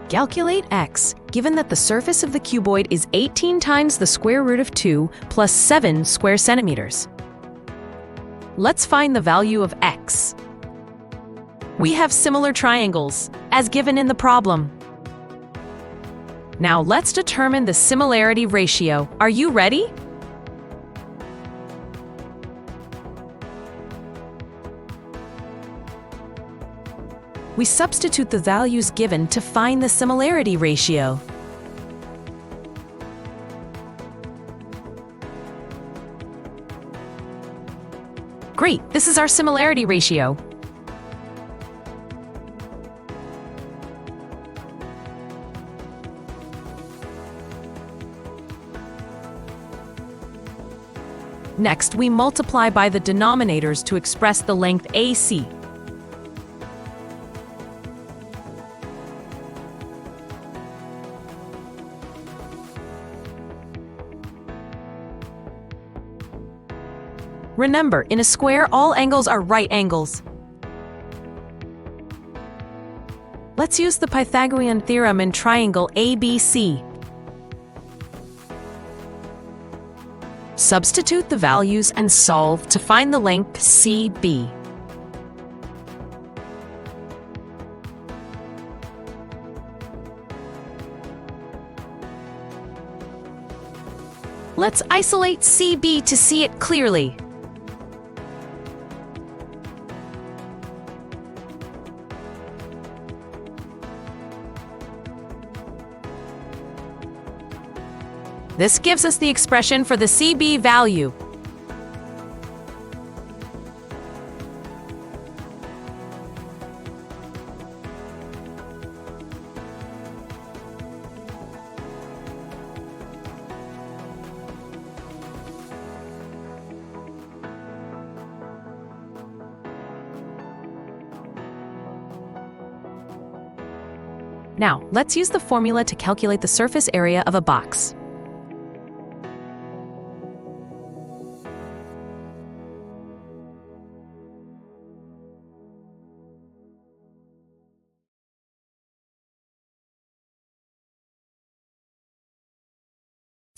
Calculate x, given that the surface of the cuboid is 18 times the square root of 2 plus 7 square centimeters. Let's find the value of x. We have similar triangles, as given in the problem. Now let's determine the similarity ratio. Are you ready? We substitute the values given to find the similarity ratio. Great, this is our similarity ratio. Next, we multiply by the denominators to express the length AC. Remember, in a square, all angles are right angles. Let's use the Pythagorean theorem in triangle ABC. Substitute the values and solve to find the length CB. Let's isolate CB to see it clearly. This gives us the expression for the CB value. Now, let's use the formula to calculate the surface area of a box.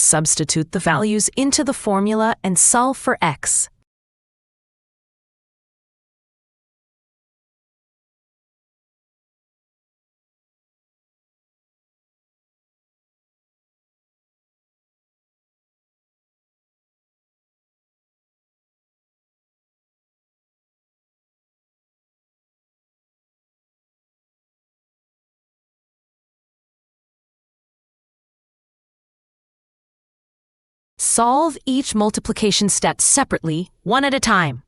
Substitute the values into the formula and solve for x. Solve each multiplication step separately, one at a time.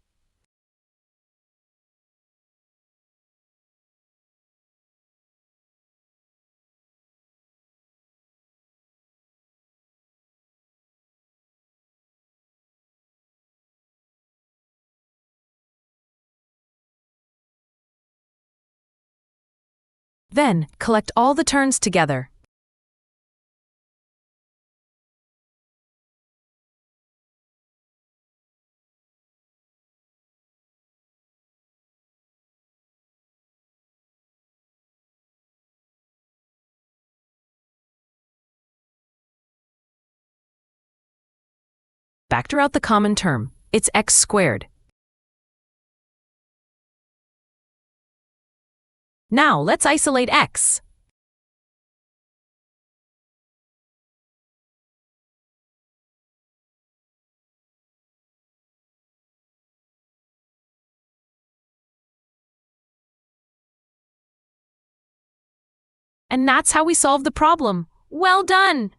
Then, collect all the terms together. Factor out the common term. It's x squared. Now, let's isolate x. And that's how we solve the problem. Well done!